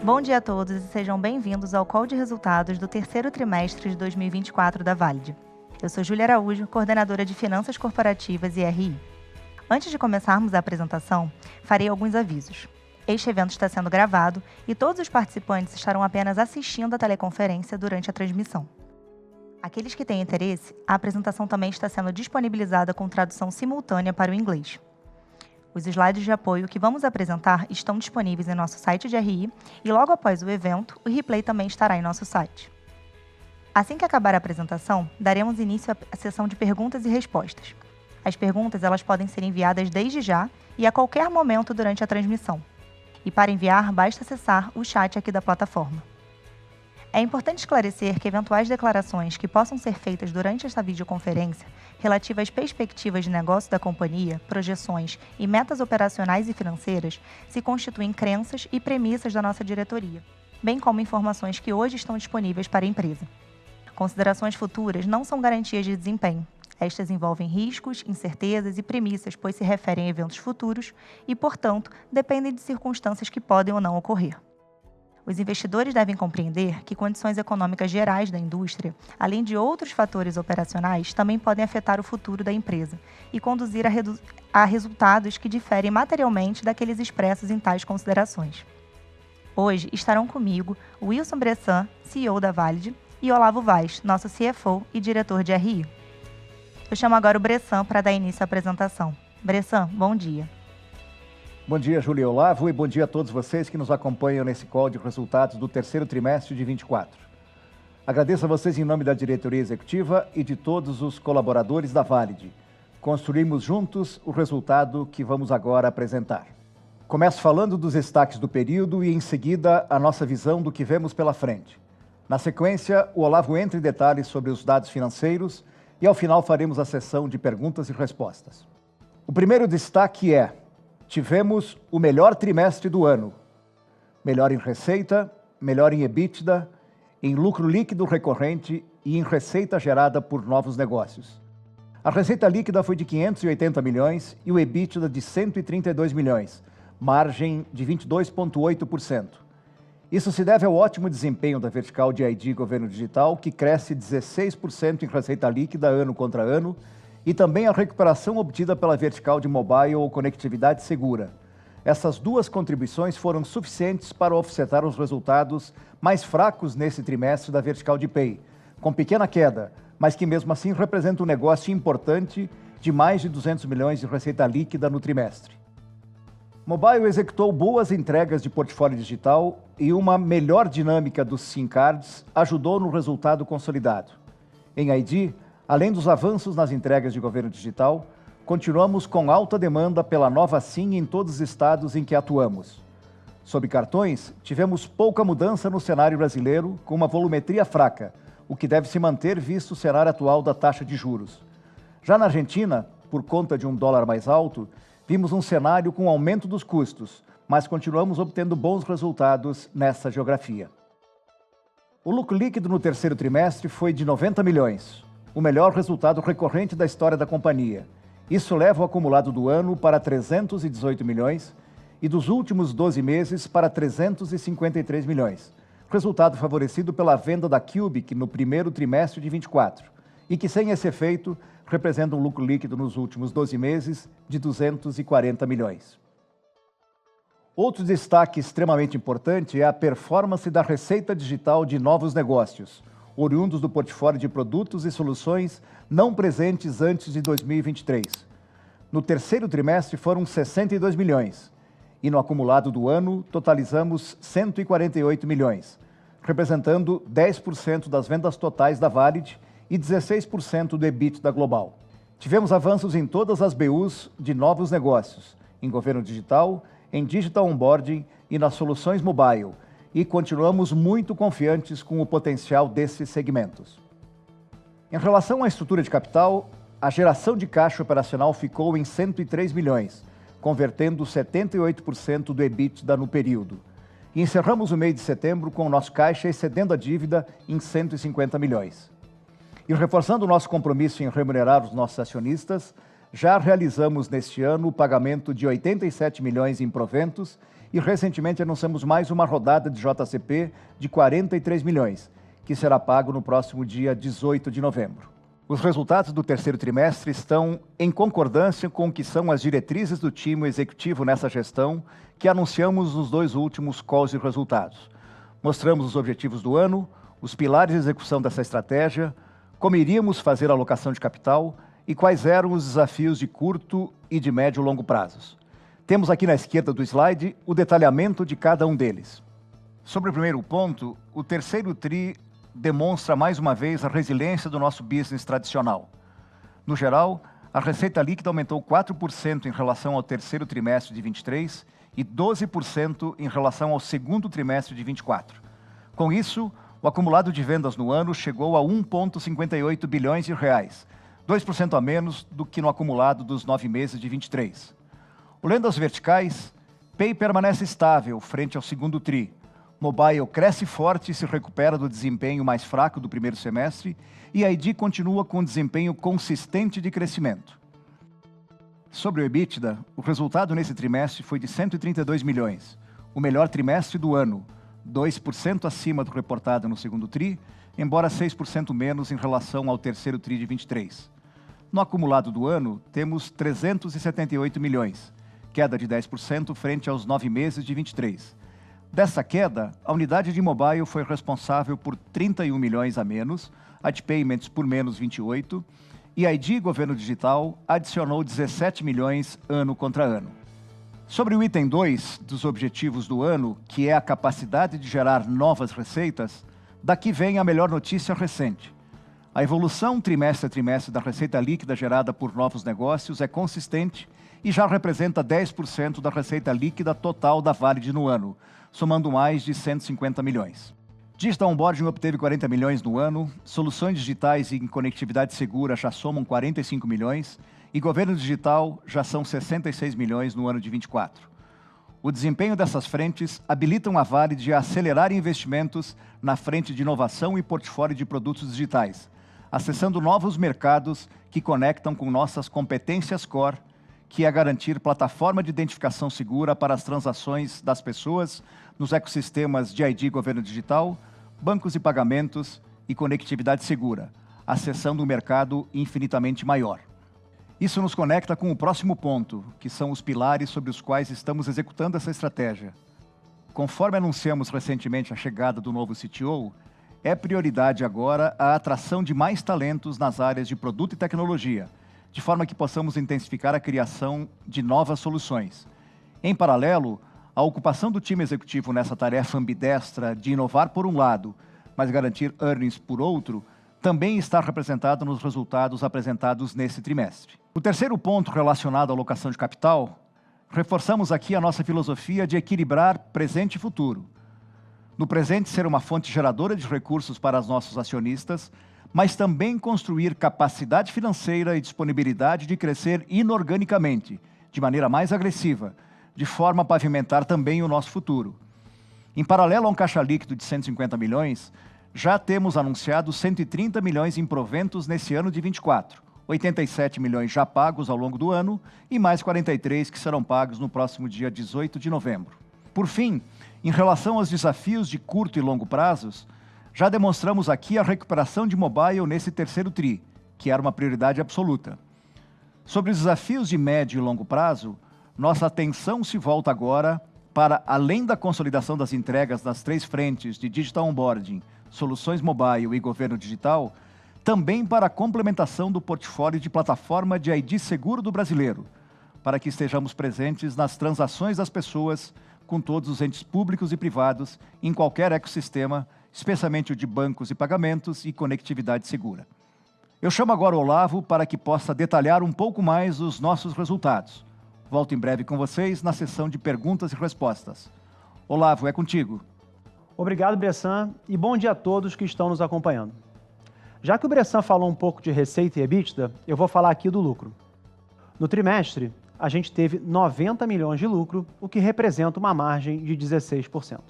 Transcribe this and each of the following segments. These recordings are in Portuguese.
Bom dia a todos e sejam bem-vindos ao call de resultados do terceiro trimestre de 2024 da Valid. Eu sou Júlia Araújo, coordenadora de Finanças Corporativas e RI. Antes de começarmos a apresentação, farei alguns avisos. Este evento está sendo gravado e todos os participantes estarão apenas assistindo a teleconferência durante a transmissão. Aqueles que têm interesse, a apresentação também está sendo disponibilizada com tradução simultânea para o inglês. Os slides de apoio que vamos apresentar estão disponíveis em nosso site de RI e logo após o evento, o replay também estará em nosso site. Assim que acabar a apresentação, daremos início à sessão de perguntas e respostas. As perguntas elas podem ser enviadas desde já e a qualquer momento durante a transmissão. E para enviar, basta acessar o chat aqui da plataforma. É importante esclarecer que eventuais declarações que possam ser feitas durante esta videoconferência, relativas às perspectivas de negócio da companhia, projeções e metas operacionais e financeiras, se constituem crenças e premissas da nossa diretoria, bem como informações que hoje estão disponíveis para a empresa. Considerações futuras não são garantias de desempenho. Estas envolvem riscos, incertezas e premissas, pois se referem a eventos futuros e, portanto, dependem de circunstâncias que podem ou não ocorrer. Os investidores devem compreender que condições econômicas gerais da indústria, além de outros fatores operacionais, também podem afetar o futuro da empresa e conduzir a resultados que diferem materialmente daqueles expressos em tais considerações. Hoje estarão comigo Wilson Bressan, CEO da Valid, e Olavo Vaz, nosso CFO e diretor de RI. Eu chamo agora o Bressan para dar início à apresentação. Bressan, bom dia. Bom dia, Júlia e Olavo, e bom dia a todos vocês que nos acompanham nesse call de resultados do terceiro trimestre de 24. Agradeço a vocês em nome da diretoria executiva e de todos os colaboradores da Valid. Construímos juntos o resultado que vamos agora apresentar. Começo falando dos destaques do período e, em seguida, a nossa visão do que vemos pela frente. Na sequência, o Olavo entra em detalhes sobre os dados financeiros e, ao final, faremos a sessão de perguntas e respostas. O primeiro destaque é: tivemos o melhor trimestre do ano. Melhor em receita, melhor em EBITDA, em lucro líquido recorrente e em receita gerada por novos negócios. A receita líquida foi de 580 milhões e o EBITDA de 132 milhões, margem de 22,8%. Isso se deve ao ótimo desempenho da vertical de ID Governo Digital, que cresce 16% em receita líquida ano contra ano, e também a recuperação obtida pela vertical de mobile ou conectividade segura. Essas duas contribuições foram suficientes para offsetar os resultados mais fracos nesse trimestre da vertical de Pay, com pequena queda, mas que mesmo assim representa um negócio importante de mais de 200 milhões de receita líquida no trimestre. Mobile executou boas entregas de portfólio digital e uma melhor dinâmica dos SIM cards ajudou no resultado consolidado. Em ID, além dos avanços nas entregas de governo digital, continuamos com alta demanda pela nova SIM em todos os estados em que atuamos. Sob cartões, tivemos pouca mudança no cenário brasileiro, com uma volumetria fraca, o que deve se manter visto o cenário atual da taxa de juros. Já na Argentina, por conta de um dólar mais alto, vimos um cenário com aumento dos custos, mas continuamos obtendo bons resultados nessa geografia. O lucro líquido no terceiro trimestre foi de 90 milhões. O melhor resultado recorrente da história da companhia. Isso leva o acumulado do ano para 318 milhões e dos últimos 12 meses para 353 milhões. Resultado favorecido pela venda da Cubic no primeiro trimestre de 24 e que, sem esse efeito, representa um lucro líquido nos últimos 12 meses de 240 milhões. Outro destaque extremamente importante é a performance da receita digital de novos negócios, oriundos do portfólio de produtos e soluções não presentes antes de 2023. No terceiro trimestre foram 62 milhões e no acumulado do ano totalizamos 148 milhões, representando 10% das vendas totais da Valid e 16% do EBITDA global. Tivemos avanços em todas as BUs de novos negócios, em governo digital, em digital onboarding e nas soluções mobile, e continuamos muito confiantes com o potencial desses segmentos. Em relação à estrutura de capital, a geração de caixa operacional ficou em 103 milhões, convertendo 78% do EBITDA no período. E encerramos o mês de setembro com o nosso caixa excedendo a dívida em 150 milhões. E reforçando o nosso compromisso em remunerar os nossos acionistas, já realizamos neste ano o pagamento de 87 milhões em proventos e recentemente anunciamos mais uma rodada de JCP de 43 milhões, que será pago no próximo dia 18 de novembro. Os resultados do terceiro trimestre estão em concordância com o que são as diretrizes do time executivo nessa gestão que anunciamos nos 2 últimos calls de resultados. Mostramos os objetivos do ano, os pilares de execução dessa estratégia, como iríamos fazer a alocação de capital e quais eram os desafios de curto e de médio e longo prazos. Temos aqui na esquerda do slide o detalhamento de cada um deles. Sobre o primeiro ponto, o terceiro TRI demonstra mais uma vez a resiliência do nosso business tradicional. No geral, a receita líquida aumentou 4% em relação ao terceiro trimestre de 23 e 12% em relação ao segundo trimestre de 24. Com isso, o acumulado de vendas no ano chegou a 1,58 bilhões de reais, 2% a menos do que no acumulado dos 9 meses de 23. Olhando as verticais, Pay permanece estável frente ao segundo TRI. Mobile cresce forte e se recupera do desempenho mais fraco do primeiro semestre e a ID continua com desempenho consistente de crescimento. Sobre o EBITDA, o resultado nesse trimestre foi de 132 milhões, o melhor trimestre do ano, 2% acima do reportado no segundo TRI, embora 6% menos em relação ao terceiro TRI de 23. No acumulado do ano, temos 378 milhões, queda de 10% frente aos 9 meses de 23. Dessa queda, a unidade de mobile foi responsável por 31 milhões a menos, a de payments por menos 28, e a ID Governo Digital adicionou 17 milhões ano contra ano. Sobre o item 2 dos objetivos do ano, que é a capacidade de gerar novas receitas, daqui vem a melhor notícia recente. A evolução trimestre a trimestre da receita líquida gerada por novos negócios é consistente e já representa 10% da receita líquida total da Valid no ano, somando mais de 150 milhões. Digital Onboarding obteve 40 milhões no ano, soluções digitais e conectividade segura já somam 45 milhões, e governo digital já são 66 milhões no ano de 24. O desempenho dessas frentes habilitam a Valid a acelerar investimentos na frente de inovação e portfólio de produtos digitais, acessando novos mercados que conectam com nossas competências core, que é garantir plataforma de identificação segura para as transações das pessoas nos ecossistemas de ID Governo Digital, bancos e pagamentos e conectividade segura, acessando um mercado infinitamente maior. Isso nos conecta com o próximo ponto, que são os pilares sobre os quais estamos executando essa estratégia. Conforme anunciamos recentemente a chegada do novo CTO, é prioridade agora a atração de mais talentos nas áreas de produto e tecnologia, de forma que possamos intensificar a criação de novas soluções. Em paralelo, a ocupação do time executivo nessa tarefa ambidestra de inovar por um lado, mas garantir earnings por outro, também está representado nos resultados apresentados nesse trimestre. O terceiro ponto relacionado à alocação de capital, reforçamos aqui a nossa filosofia de equilibrar presente e futuro. No presente, ser uma fonte geradora de recursos para os nossos acionistas, mas também construir capacidade financeira e disponibilidade de crescer inorganicamente, de maneira mais agressiva, de forma a pavimentar também o nosso futuro. Em paralelo a um caixa líquido de 150 milhões, já temos anunciado 130 milhões em proventos nesse ano de 24, 87 milhões já pagos ao longo do ano e mais 43 que serão pagos no próximo dia 18 de novembro. Por fim, em relação aos desafios de curto e longo prazos, já demonstramos aqui a recuperação de mobile nesse terceiro TRI, que era uma prioridade absoluta. Sobre os desafios de médio e longo prazo, nossa atenção se volta agora para, além da consolidação das entregas nas 3 frentes de Digital Onboarding, soluções mobile e governo digital, também para a complementação do portfólio de plataforma de ID seguro do brasileiro, para que estejamos presentes nas transações das pessoas com todos os entes públicos e privados em qualquer ecossistema, especialmente o de bancos e pagamentos e conectividade segura. Eu chamo agora o Olavo para que possa detalhar um pouco mais os nossos resultados. Volto em breve com vocês na sessão de perguntas e respostas. Olavo, é contigo. Obrigado, Bressan, e bom dia a todos que estão nos acompanhando. Já que o Bressan falou um pouco de receita e EBITDA, eu vou falar aqui do lucro. No trimestre, a gente teve 90 milhões de lucro, o que representa uma margem de 16%.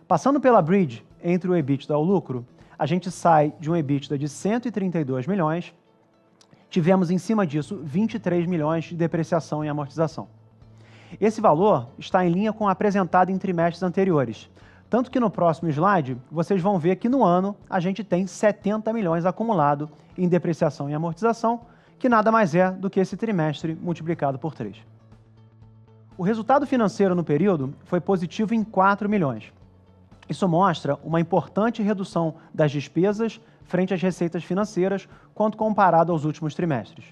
Passando pela bridge entre o EBITDA e o lucro, a gente sai de um EBITDA de 132 milhões, tivemos em cima disso 23 milhões de depreciação e amortização. Esse valor está em linha com o apresentado em trimestres anteriores, tanto que no próximo slide vocês vão ver que no ano a gente tem 70 milhões acumulado em depreciação e amortização, que nada mais é do que esse trimestre multiplicado por 3. O resultado financeiro no período foi positivo em 4 milhões. Isso mostra uma importante redução das despesas frente às receitas financeiras quando comparado aos últimos trimestres.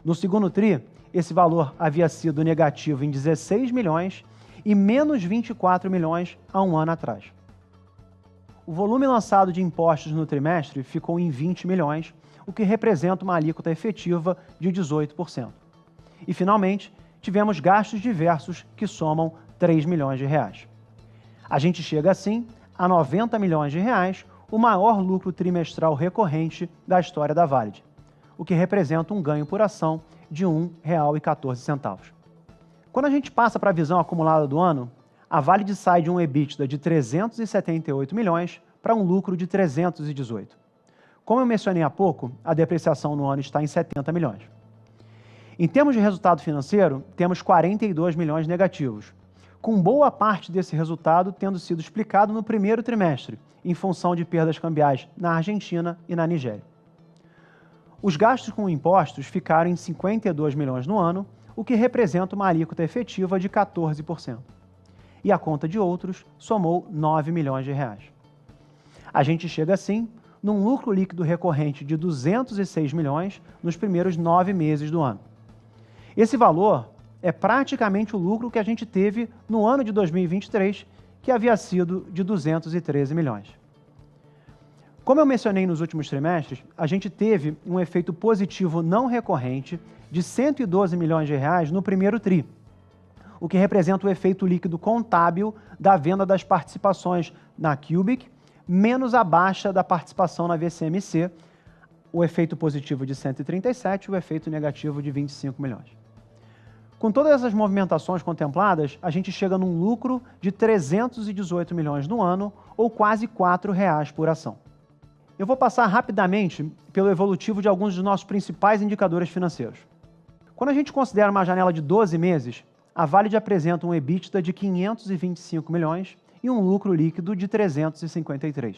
No segundo TRI, esse valor havia sido negativo em 16 milhões e menos 24 milhões há um ano atrás. O volume lançado de impostos no trimestre ficou em 20 milhões, o que representa uma alíquota efetiva de 18%. E, finalmente, tivemos gastos diversos que somam 3 milhões de reais. A gente chega, assim, a 90 milhões de reais, o maior lucro trimestral recorrente da história da Valid, o que representa um ganho por ação de R$ 1,14. Quando a gente passa para a visão acumulada do ano, a Valid sai de um EBITDA de 378 milhões para um lucro de 318. Como eu mencionei há pouco, a depreciação no ano está em 70 milhões. Em termos de resultado financeiro, temos 42 milhões negativos, com boa parte desse resultado tendo sido explicado no primeiro trimestre, em função de perdas cambiais na Argentina e na Nigéria. Os gastos com impostos ficaram em 52 milhões no ano, o que representa uma alíquota efetiva de 14%. E a conta de outros somou 9 milhões de reais. A gente chega, assim, num lucro líquido recorrente de 206 milhões nos primeiros 9 meses do ano. Esse valor é praticamente o lucro que a gente teve no ano de 2023, que havia sido de 213 milhões. Como eu mencionei nos últimos trimestres, a gente teve um efeito positivo não recorrente de 112 milhões de reais no primeiro TRI, o que representa o efeito líquido contábil da venda das participações na Cubic, menos a baixa da participação na VCMC, o efeito positivo de 137 e o efeito negativo de 25 milhões. Com todas essas movimentações contempladas, a gente chega num lucro de 318 milhões no ano, ou quase R$ 4,00 por ação. Eu vou passar rapidamente pelo evolutivo de alguns dos nossos principais indicadores financeiros. Quando a gente considera uma janela de 12 meses, a Valid apresenta um EBITDA de 525 milhões e um lucro líquido de 353.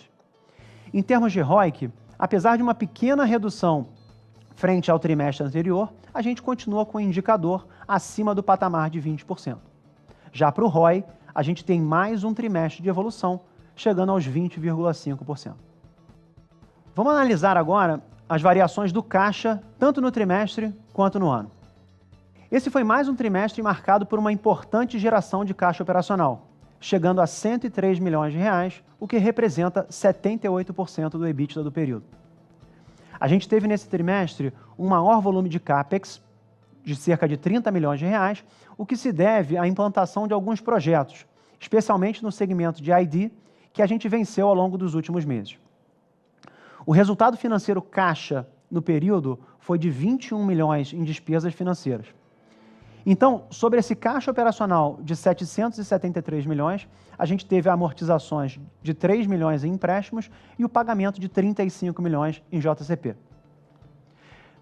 Em termos de ROIC, apesar de uma pequena redução frente ao trimestre anterior, a gente continua com o indicador acima do patamar de 20%. Já para o ROI, a gente tem mais um trimestre de evolução, chegando aos 20,5%. Vamos analisar agora as variações do caixa, tanto no trimestre quanto no ano. Esse foi mais um trimestre marcado por uma importante geração de caixa operacional, chegando a 103 milhões de reais, o que representa 78% do EBITDA do período. A gente teve nesse trimestre um maior volume de CAPEX, de cerca de 30 milhões de reais, o que se deve à implantação de alguns projetos, especialmente no segmento de ID, que a gente venceu ao longo dos últimos meses. O resultado financeiro caixa no período foi de 21 milhões em despesas financeiras. Então, sobre esse caixa operacional de 773 milhões, a gente teve amortizações de 3 milhões em empréstimos e o pagamento de 35 milhões em JCP.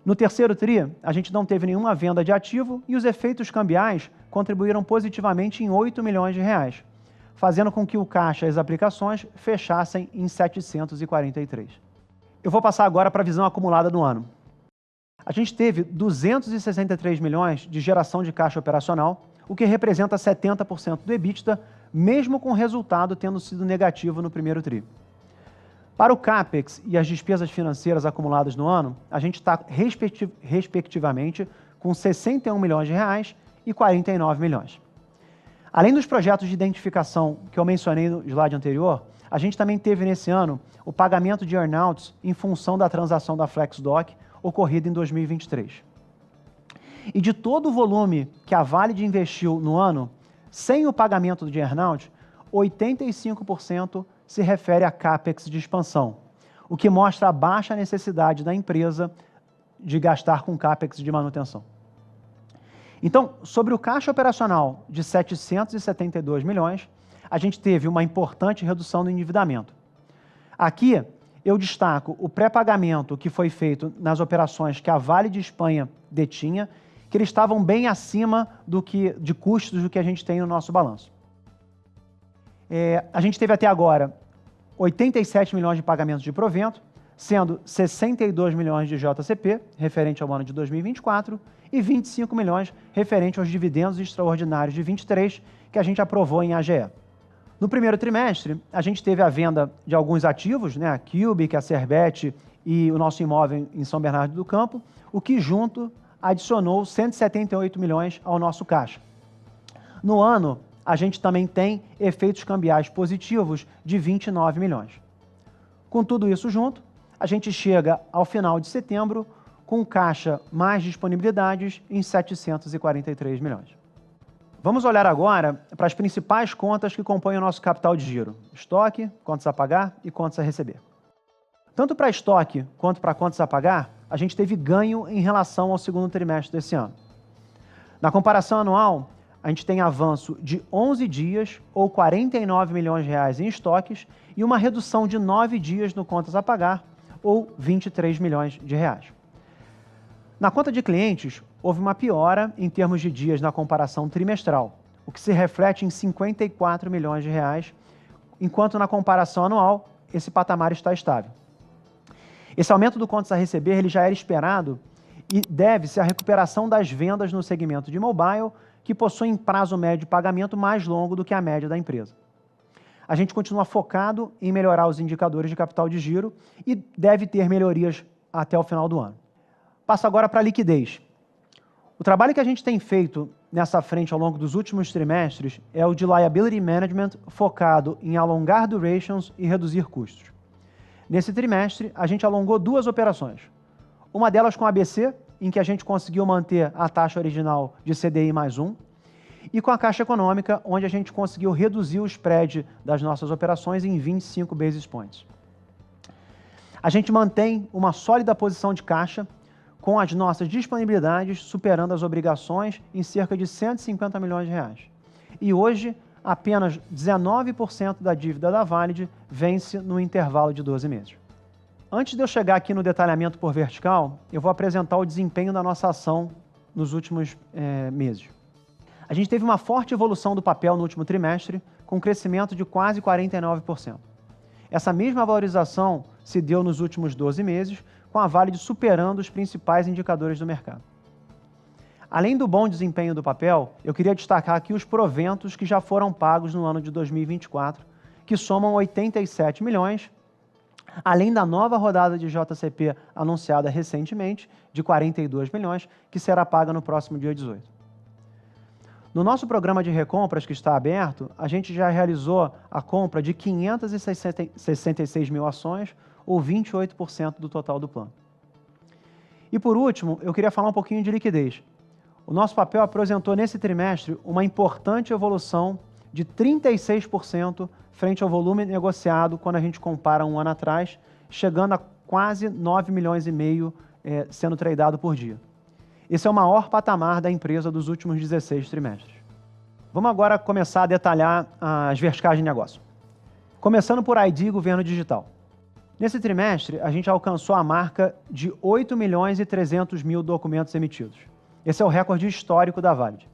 No terceiro TRI, a gente não teve nenhuma venda de ativo e os efeitos cambiais contribuíram positivamente em 8 milhões de reais, fazendo com que o caixa e as aplicações fechassem em 743. Eu vou passar agora para a visão acumulada do ano. A gente teve 263 milhões de geração de caixa operacional, o que representa 70% do EBITDA, mesmo com o resultado tendo sido negativo no primeiro TRI. Para o CAPEX e as despesas financeiras acumuladas no ano, a gente está, respectivamente, com 61 milhões de reais e 49 milhões. Além dos projetos de identificação que eu mencionei no slide anterior, a gente também teve nesse ano o pagamento de earnouts em função da transação da FlexDoc ocorrida em 2023. E de todo o volume que a Valid investiu no ano, sem o pagamento de earnout, 85% se refere a CAPEX de expansão, o que mostra a baixa necessidade da empresa de gastar com CAPEX de manutenção. Então, sobre o caixa operacional de 772 milhões, a gente teve uma importante redução do endividamento. Aqui, eu destaco o pré-pagamento que foi feito nas operações que a Vale de Espanha detinha, que eles estavam bem acima de custos do que a gente tem no nosso balanço. A gente teve até agora 87 milhões de pagamentos de provento, sendo 62 milhões de JCP, referente ao ano de 2024, e 25 milhões referente aos dividendos extraordinários de 23, que a gente aprovou em AGE. No primeiro trimestre, a gente teve a venda de alguns ativos, a Cubic, a Serbet e o nosso imóvel em São Bernardo do Campo, o que junto adicionou 178 milhões ao nosso caixa. No ano, a gente também tem efeitos cambiais positivos de 29 milhões. Com tudo isso junto, a gente chega ao final de setembro com caixa mais disponibilidades em 743 milhões. Vamos olhar agora para as principais contas que compõem o nosso capital de giro: estoque, contas a pagar e contas a receber. Tanto para estoque quanto para contas a pagar, a gente teve ganho em relação ao segundo trimestre desse ano. Na comparação anual, a gente tem avanço de 11 dias ou 49 milhões de reais em estoques e uma redução de 9 dias no contas a pagar ou 23 milhões de reais. Na conta de clientes, houve uma piora em termos de dias na comparação trimestral, o que se reflete em 54 milhões de reais, enquanto na comparação anual, esse patamar está estável. Esse aumento do contas a receber ele já era esperado e deve-se à recuperação das vendas no segmento de mobile, que possuem prazo médio de pagamento mais longo do que a média da empresa. A gente continua focado em melhorar os indicadores de capital de giro e deve ter melhorias até o final do ano. Passo agora para a liquidez. O trabalho que a gente tem feito nessa frente ao longo dos últimos trimestres é o de liability management focado em alongar durations e reduzir custos. Nesse trimestre, a gente alongou duas operações. Uma delas com a ABC, em que a gente conseguiu manter a taxa original de CDI mais 1, e com a Caixa Econômica, onde a gente conseguiu reduzir o spread das nossas operações em 25 basis points. A gente mantém uma sólida posição de caixa, com as nossas disponibilidades superando as obrigações em cerca de 150 milhões de reais. E hoje, apenas 19% da dívida da Valid vence no intervalo de 12 meses. Antes de eu chegar aqui no detalhamento por vertical, eu vou apresentar o desempenho da nossa ação nos últimos meses. A gente teve uma forte evolução do papel no último trimestre, com um crescimento de quase 49%. Essa mesma valorização se deu nos últimos 12 meses, com a Valid superando os principais indicadores do mercado. Além do bom desempenho do papel, eu queria destacar aqui os proventos que já foram pagos no ano de 2024, que somam 87 milhões, além da nova rodada de JCP anunciada recentemente, de 42 milhões, que será paga no próximo dia 18. No nosso programa de recompras que está aberto, a gente já realizou a compra de 566 mil ações, ou 28% do total do plano. E por último, eu queria falar um pouquinho de liquidez. O nosso papel apresentou nesse trimestre uma importante evolução de 36% frente ao volume negociado quando a gente compara um ano atrás, chegando a quase 9 milhões e meio sendo tradeado por dia. Esse é o maior patamar da empresa dos últimos 16 trimestres. Vamos agora começar a detalhar as verticais de negócio. Começando por ID e Governo Digital. Nesse trimestre, a gente alcançou a marca de 8 milhões e 300 mil documentos emitidos. Esse é o recorde histórico da Valid.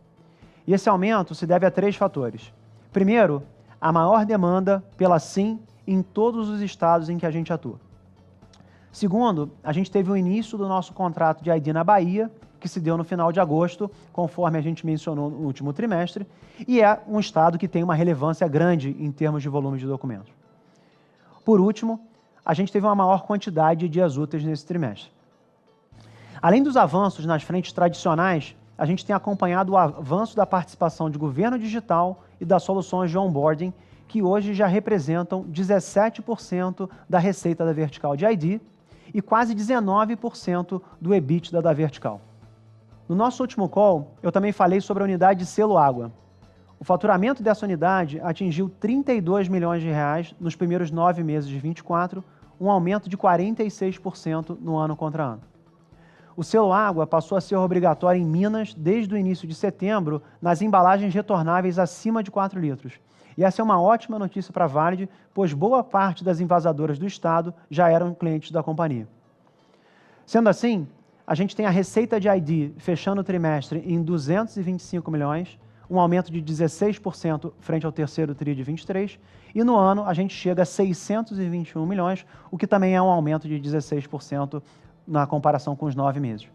E esse aumento se deve a 3 fatores. Primeiro, a maior demanda pela SIM em todos os estados em que a gente atua. Segundo, a gente teve o início do nosso contrato de ID na Bahia, que se deu no final de agosto, conforme a gente mencionou no último trimestre, e é um estado que tem uma relevância grande em termos de volume de documentos. Por último, a gente teve uma maior quantidade de dias úteis nesse trimestre. Além dos avanços nas frentes tradicionais, a gente tem acompanhado o avanço da participação de governo digital e das soluções de onboarding, que hoje já representam 17% da receita da vertical de ID e quase 19% do EBITDA da vertical. No nosso último call, eu também falei sobre a unidade de selo água. O faturamento dessa unidade atingiu 32 milhões de reais nos primeiros 9 meses de 24, um aumento de 46% no ano contra ano. O selo água passou a ser obrigatório em Minas desde o início de setembro nas embalagens retornáveis acima de 4 litros. E essa é uma ótima notícia para a Valid, pois boa parte das envasadoras do estado já eram clientes da companhia. Sendo assim, a gente tem a receita de ID fechando o trimestre em 225 milhões, um aumento de 16% frente ao terceiro TRI de 23, e no ano a gente chega a 621 milhões, o que também é um aumento de 16% na comparação com os 9 meses.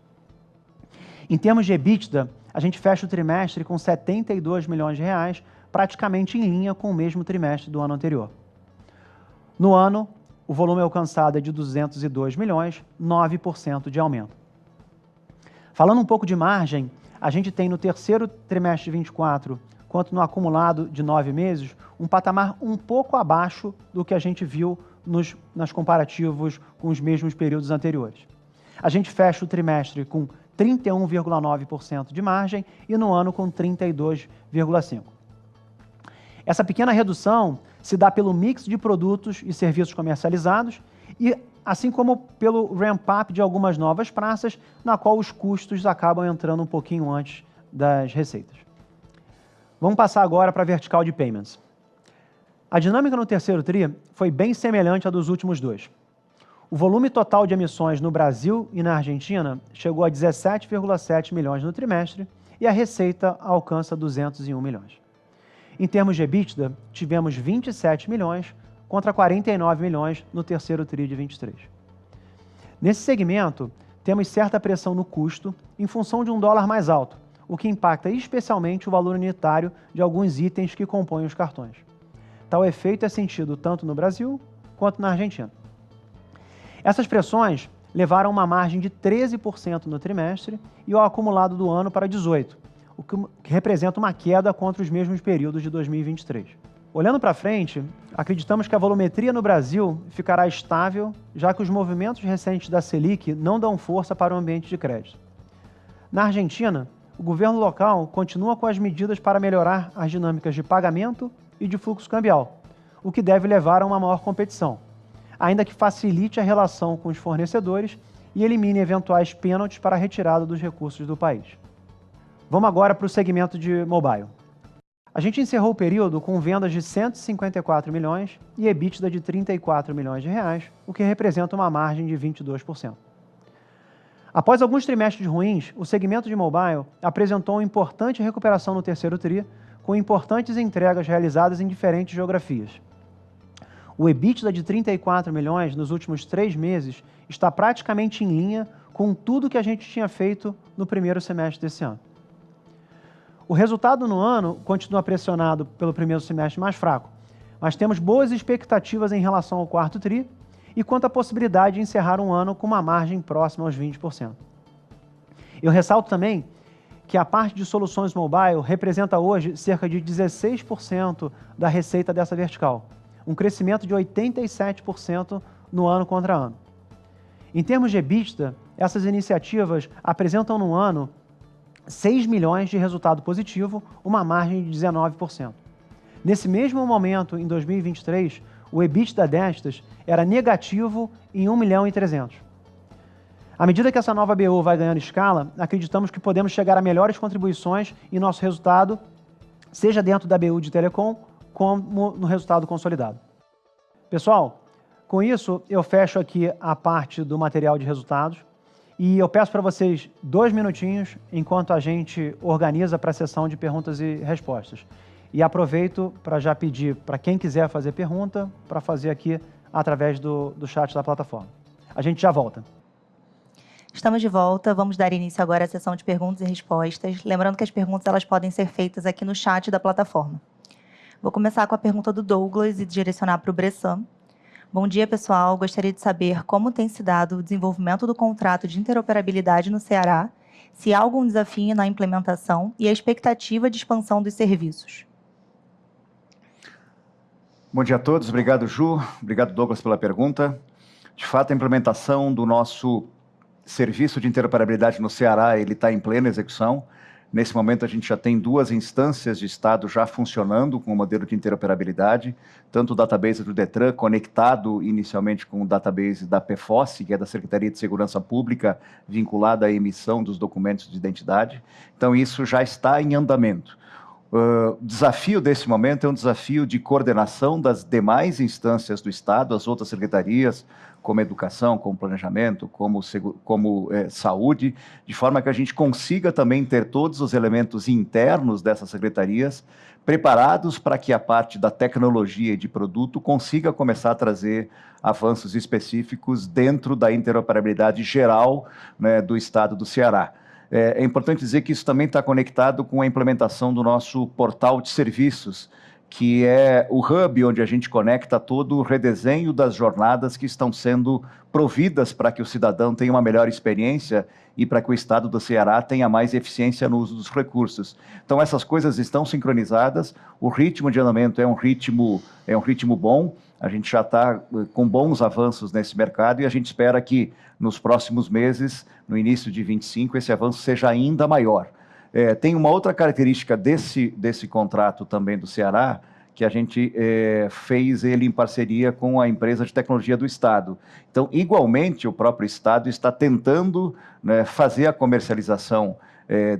Em termos de EBITDA, a gente fecha o trimestre com 72 milhões de reais, praticamente em linha com o mesmo trimestre do ano anterior. No ano, o volume alcançado é de 202 milhões, 9% de aumento. Falando um pouco de margem, a gente tem no terceiro trimestre de 24, quanto no acumulado de 9 meses, um patamar um pouco abaixo do que a gente viu nas comparativos com os mesmos períodos anteriores. A gente fecha o trimestre com 31,9% de margem e no ano com 32,5%. Essa pequena redução se dá pelo mix de produtos e serviços comercializados e assim como pelo ramp-up de algumas novas praças, na qual os custos acabam entrando um pouquinho antes das receitas. Vamos passar agora para a vertical de payments. A dinâmica no terceiro TRI foi bem semelhante à dos últimos dois. O volume total de emissões no Brasil e na Argentina chegou a 17,7 milhões no trimestre e a receita alcança 201 milhões. Em termos de EBITDA, tivemos 27 milhões contra 49 milhões no terceiro TRI de 23. Nesse segmento, temos certa pressão no custo em função de um dólar mais alto, o que impacta especialmente o valor unitário de alguns itens que compõem os cartões. Tal efeito é sentido tanto no Brasil quanto na Argentina. Essas pressões levaram uma margem de 13% no trimestre e o acumulado do ano para 18%, o que representa uma queda contra os mesmos períodos de 2023. Olhando para frente, acreditamos que a volumetria no Brasil ficará estável, já que os movimentos recentes da Selic não dão força para o ambiente de crédito. Na Argentina, o governo local continua com as medidas para melhorar as dinâmicas de pagamento e de fluxo cambial, o que deve levar a uma maior competição, ainda que facilite a relação com os fornecedores e elimine eventuais pênaltis para a retirada dos recursos do país. Vamos agora para o segmento de mobile. A gente encerrou o período com vendas de 154 milhões e EBITDA de 34 milhões de reais, o que representa uma margem de 22%. Após alguns trimestres ruins, o segmento de mobile apresentou uma importante recuperação no terceiro TRI, com importantes entregas realizadas em diferentes geografias. O EBITDA de 34 milhões nos últimos 3 meses está praticamente em linha com tudo que a gente tinha feito no primeiro semestre desse ano. O resultado no ano continua pressionado pelo primeiro semestre mais fraco, mas temos boas expectativas em relação ao quarto TRI e quanto à possibilidade de encerrar um ano com uma margem próxima aos 20%. Eu ressalto também que a parte de soluções mobile representa hoje cerca de 16% da receita dessa vertical, um crescimento de 87% no ano contra ano. Em termos de EBITDA, essas iniciativas apresentam no ano 6 milhões de resultado positivo, uma margem de 19%. Nesse mesmo momento, em 2023, o EBITDA destas era negativo em 1 milhão e 300. À medida que essa nova BU vai ganhando escala, acreditamos que podemos chegar a melhores contribuições em nosso resultado, seja dentro da BU de Telecom, como no resultado consolidado. Pessoal, com isso eu fecho aqui a parte do material de resultados. E eu peço para vocês 2 minutinhos enquanto a gente organiza para a sessão de perguntas e respostas. E aproveito para já pedir para quem quiser fazer pergunta, para fazer aqui através do chat da plataforma. A gente já volta. Estamos de volta, vamos dar início agora à sessão de perguntas e respostas. Lembrando que as perguntas elas podem ser feitas aqui no chat da plataforma. Vou começar com a pergunta do Douglas e direcionar para o Bressan. Bom dia, pessoal. Gostaria de saber como tem se dado o desenvolvimento do contrato de interoperabilidade no Ceará, se há algum desafio na implementação e a expectativa de expansão dos serviços. Bom dia a todos. Obrigado, Ju. Obrigado, Douglas, pela pergunta. De fato, a implementação do nosso serviço de interoperabilidade no Ceará ele está em plena execução. Nesse momento, a gente já tem 2 instâncias de Estado já funcionando com o modelo de interoperabilidade, tanto o database do Detran, conectado inicialmente com o database da PFOSSE, que é da Secretaria de Segurança Pública, vinculada à emissão dos documentos de identidade. Então, isso já está em andamento. O desafio desse momento é um desafio de coordenação das demais instâncias do Estado, as outras secretarias, como educação, como planejamento, como saúde, de forma que a gente consiga também ter todos os elementos internos dessas secretarias preparados para que a parte da tecnologia e de produto consiga começar a trazer avanços específicos dentro da interoperabilidade geral, né, do Estado do Ceará. É importante dizer que isso também está conectado com a implementação do nosso portal de serviços, que é o hub onde a gente conecta todo o redesenho das jornadas que estão sendo providas para que o cidadão tenha uma melhor experiência e para que o Estado do Ceará tenha mais eficiência no uso dos recursos. Então, essas coisas estão sincronizadas, o ritmo de andamento é um ritmo bom, a gente já está com bons avanços nesse mercado e a gente espera que nos próximos meses, no início de 25, esse avanço seja ainda maior. Tem uma outra característica desse contrato também do Ceará, que a gente fez ele em parceria com a empresa de tecnologia do Estado. Então, igualmente, o próprio Estado está tentando, né, fazer a comercialização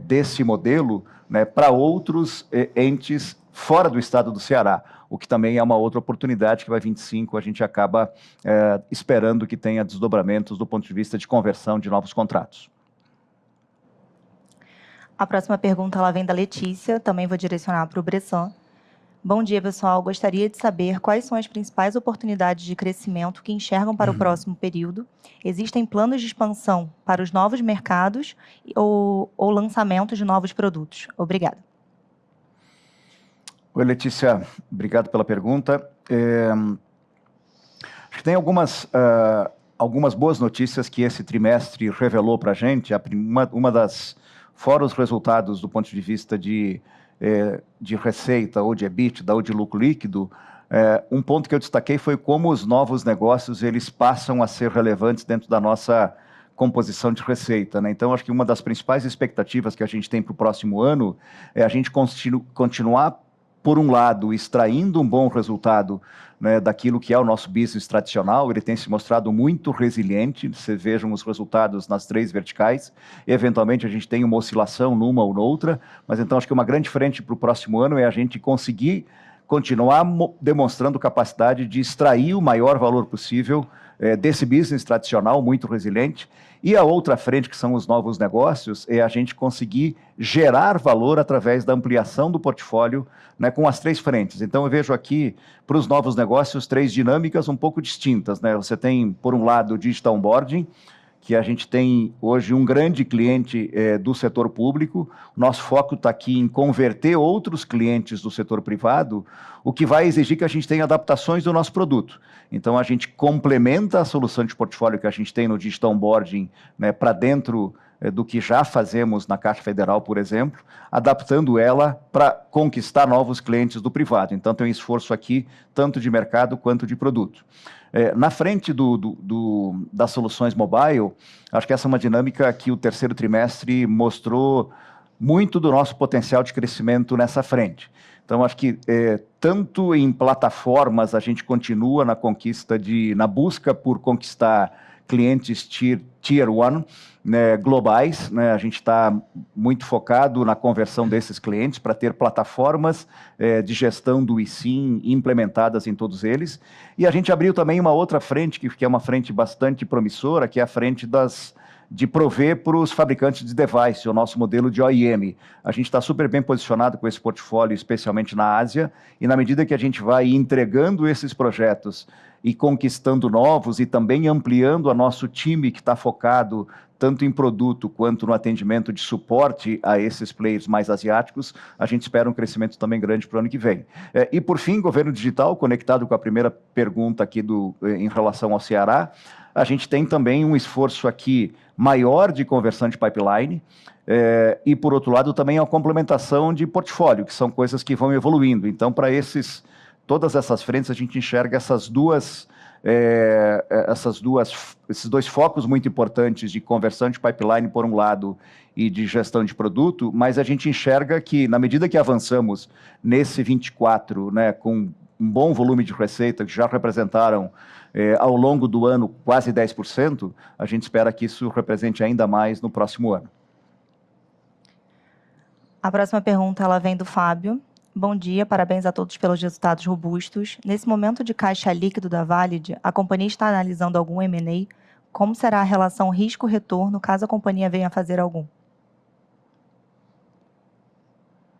desse modelo, né, para outros entes fora do Estado do Ceará, o que também é uma outra oportunidade que vai 25, a gente acaba esperando que tenha desdobramentos do ponto de vista de conversão de novos contratos. A próxima pergunta ela vem da Letícia, também vou direcionar para o Bressan. Bom dia, pessoal. Gostaria de saber quais são as principais oportunidades de crescimento que enxergam para o próximo período. Existem planos de expansão para os novos mercados ou lançamento de novos produtos? Obrigada. Oi, Letícia. Obrigado pela pergunta. Acho que tem algumas boas notícias que esse trimestre revelou para a gente. Uma das... Fora os resultados do ponto de vista de receita, ou de EBITDA, ou de lucro líquido, um ponto que eu destaquei foi como os novos negócios eles passam a ser relevantes dentro da nossa composição de receita, né? Então, acho que uma das principais expectativas que a gente tem para o próximo ano é a gente continuar, por um lado, extraindo um bom resultado, né, daquilo que é o nosso business tradicional. Ele tem se mostrado muito resiliente, vocês vejam os resultados nas 3 verticais, eventualmente a gente tem uma oscilação numa ou noutra, mas então acho que uma grande frente para o próximo ano é a gente conseguir continuar demonstrando capacidade de extrair o maior valor possível desse business tradicional, muito resiliente. E a outra frente, que são os novos negócios, é a gente conseguir gerar valor através da ampliação do portfólio, né, com as 3 frentes. Então, eu vejo aqui, para os novos negócios, 3 dinâmicas um pouco distintas, né? Você tem, por um lado, o Digital Onboarding, que a gente tem hoje um grande cliente do setor público. Nosso foco está aqui em converter outros clientes do setor privado, o que vai exigir que a gente tenha adaptações do nosso produto. Então, a gente complementa a solução de portfólio que a gente tem no Digital Onboarding, né, para dentro do que já fazemos na Caixa Federal, por exemplo, adaptando ela para conquistar novos clientes do privado. Então, tem um esforço aqui, tanto de mercado quanto de produto. Na frente das soluções mobile, acho que essa é uma dinâmica que o terceiro trimestre mostrou muito do nosso potencial de crescimento nessa frente. Então, acho que tanto em plataformas a gente continua na busca por conquistar clientes Tier 1, né, globais, né? A gente está muito focado na conversão desses clientes para ter plataformas de gestão do eSIM implementadas em todos eles. E a gente abriu também uma outra frente, que é uma frente bastante promissora, que é a frente de prover para os fabricantes de device, o nosso modelo de OEM. A gente está super bem posicionado com esse portfólio, especialmente na Ásia, e na medida que a gente vai entregando esses projetos e conquistando novos e também ampliando o nosso time que está focado tanto em produto quanto no atendimento de suporte a esses players mais asiáticos, a gente espera um crescimento também grande para o ano que vem. E por fim, governo digital, conectado com a primeira pergunta aqui em relação ao Ceará, a gente tem também um esforço aqui maior de conversão de pipeline, e por outro lado também a complementação de portfólio, que são coisas que vão evoluindo. Então, para todas essas frentes, a gente enxerga esses 2 focos muito importantes de conversão de pipeline, por um lado, e de gestão de produto, mas a gente enxerga que, na medida que avançamos nesse 24, né, com um bom volume de receita, que já representaram ao longo do ano quase 10%, a gente espera que isso represente ainda mais no próximo ano. A próxima pergunta ela vem do Fábio. Bom dia, parabéns a todos pelos resultados robustos. Nesse momento de caixa líquido da Valid, a companhia está analisando algum M&A? Como será a relação risco-retorno caso a companhia venha a fazer algum?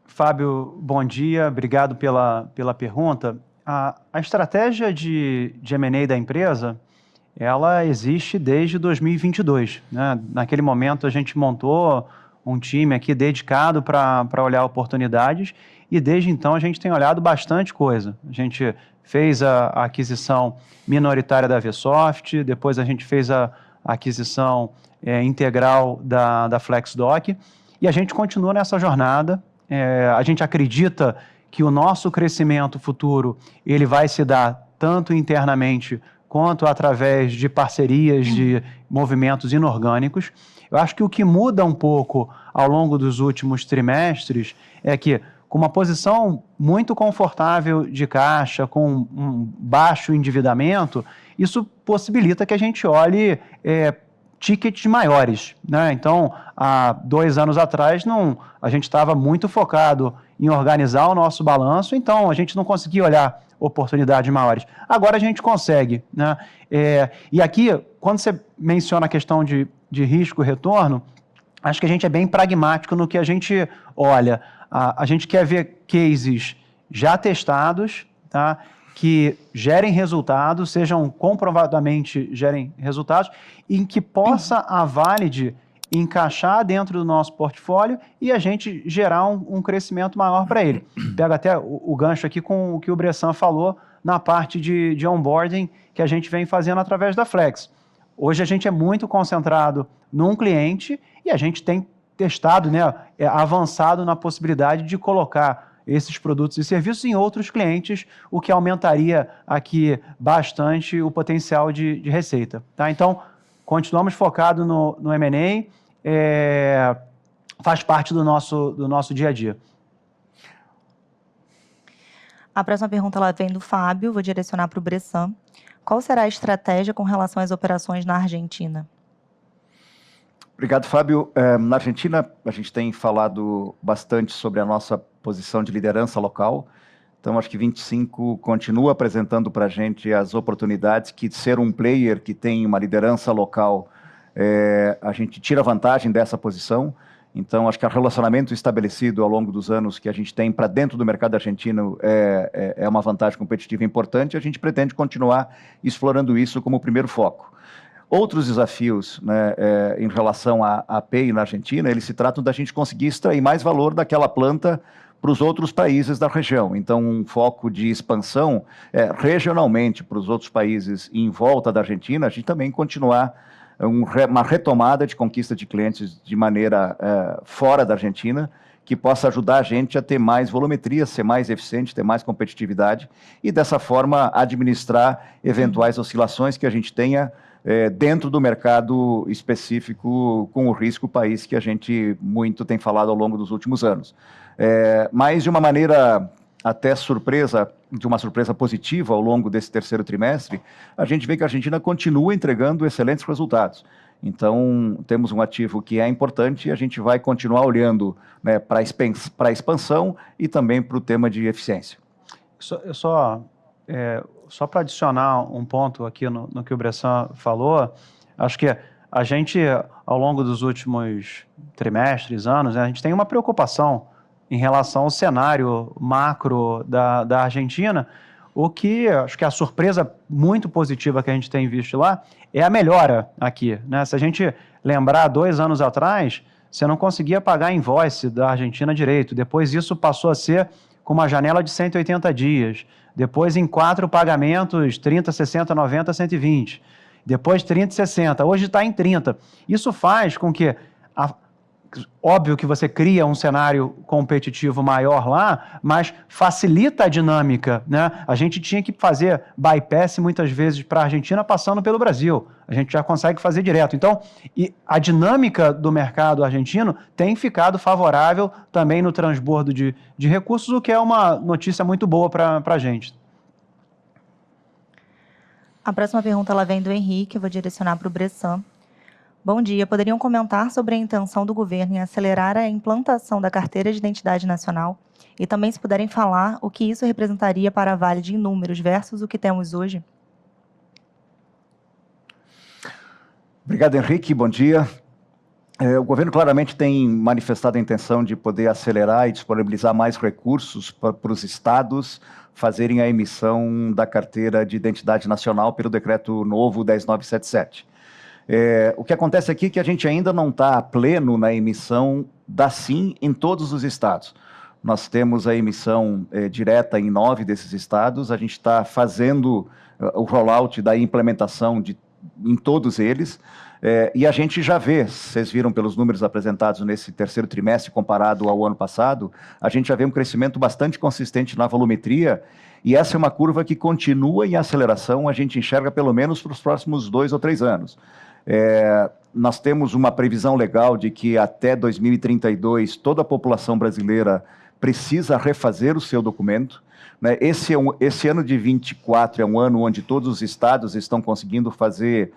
Fábio, bom dia, obrigado pela pergunta. A estratégia de M&A da empresa, ela existe desde 2022, né? Naquele momento a gente montou um time aqui dedicado para olhar oportunidades e desde então a gente tem olhado bastante coisa. A gente fez a aquisição minoritária da Vsoft, depois a gente fez a aquisição integral da FlexDoc e a gente continua nessa jornada. A gente acredita que o nosso crescimento futuro ele vai se dar tanto internamente quanto através de parcerias, de movimentos inorgânicos. Eu acho que o que muda um pouco ao longo dos últimos trimestres é que, com uma posição muito confortável de caixa, com um baixo endividamento, isso possibilita que a gente olhe tickets maiores, né? Então, há 2 anos atrás, a gente estava muito focado em organizar o nosso balanço, então a gente não conseguia olhar oportunidades maiores. Agora a gente consegue, né? E aqui, quando você menciona a questão de risco e retorno, acho que a gente é bem pragmático no que a gente olha. A gente quer ver cases já testados, tá? Que gerem resultados, sejam comprovadamente gerem resultados, em que possa a Valid encaixar dentro do nosso portfólio e a gente gerar um crescimento maior para ele. Pega até o gancho aqui com o que o Bressan falou na parte de onboarding que a gente vem fazendo através da Flex. Hoje a gente é muito concentrado num cliente e a gente tem testado, né, avançado na possibilidade de colocar esses produtos e serviços em outros clientes, o que aumentaria aqui bastante o potencial de receita. Tá? Então, continuamos focados no M&A, faz parte do nosso dia a dia. A próxima pergunta ela vem do Fábio, vou direcionar para o Bressan. Qual será a estratégia com relação às operações na Argentina? Obrigado, Fábio. Na Argentina, a gente tem falado bastante sobre a nossa posição de liderança local. Então, acho que 25 continua apresentando para a gente as oportunidades que ser um player que tem uma liderança local, a gente tira vantagem dessa posição. Então, acho que o relacionamento estabelecido ao longo dos anos que a gente tem para dentro do mercado argentino é uma vantagem competitiva importante. A gente pretende continuar explorando isso como primeiro foco. Outros desafios, né, em relação à API na Argentina, eles se tratam da gente conseguir extrair mais valor daquela planta para os outros países da região. Então, um foco de expansão regionalmente para os outros países em volta da Argentina, a gente também continuar uma retomada de conquista de clientes de maneira fora da Argentina, que possa ajudar a gente a ter mais volumetria, ser mais eficiente, ter mais competitividade e, dessa forma, administrar eventuais oscilações que a gente tenha dentro do mercado específico com o risco país que a gente muito tem falado ao longo dos últimos anos. Mas de uma maneira até surpresa, de uma surpresa positiva ao longo desse terceiro trimestre, a gente vê que a Argentina continua entregando excelentes resultados. Então, temos um ativo que é importante e a gente vai continuar olhando, né, para a expansão e também para o tema de eficiência. Só para adicionar um ponto aqui no que o Bressan falou, acho que a gente, ao longo dos últimos trimestres, anos, né, a gente tem uma preocupação em relação ao cenário macro da Argentina, o que acho que a surpresa muito positiva que a gente tem visto lá é a melhora aqui, né? Se a gente lembrar, 2 anos atrás, você não conseguia pagar invoice da Argentina direito, depois isso passou a ser com uma janela de 180 dias, depois em 4 pagamentos, 30, 60, 90, 120, depois 30 e 60, hoje está em 30. Isso faz com que, óbvio que você cria um cenário competitivo maior lá, mas facilita a dinâmica, né? A gente tinha que fazer bypass muitas vezes para a Argentina passando pelo Brasil. A gente já consegue fazer direto. Então, a dinâmica do mercado argentino tem ficado favorável também no transbordo de recursos, o que é uma notícia muito boa para a gente. A próxima pergunta ela vem do Henrique, eu vou direcionar para o Bressan. Bom dia. Poderiam comentar sobre a intenção do governo em acelerar a implantação da Carteira de Identidade Nacional e também, se puderem falar, o que isso representaria para a Valid em números versus o que temos hoje? Obrigado, Henrique. Bom dia. O governo claramente tem manifestado a intenção de poder acelerar e disponibilizar mais recursos para os estados fazerem a emissão da Carteira de Identidade Nacional pelo Decreto Novo 10977. O que acontece aqui é que a gente ainda não está a pleno na emissão da SIM em todos os estados. Nós temos a emissão direta em 9 desses estados, a gente está fazendo o rollout da implementação em todos eles, e a gente já vê, vocês viram pelos números apresentados nesse terceiro trimestre comparado ao ano passado, a gente já vê um crescimento bastante consistente na volumetria, e essa é uma curva que continua em aceleração, a gente enxerga pelo menos para os próximos 2 ou 3 anos. Nós temos uma previsão legal de que até 2032 toda a população brasileira precisa refazer o seu documento, né? Esse ano de 24 é um ano onde todos os estados estão conseguindo fazer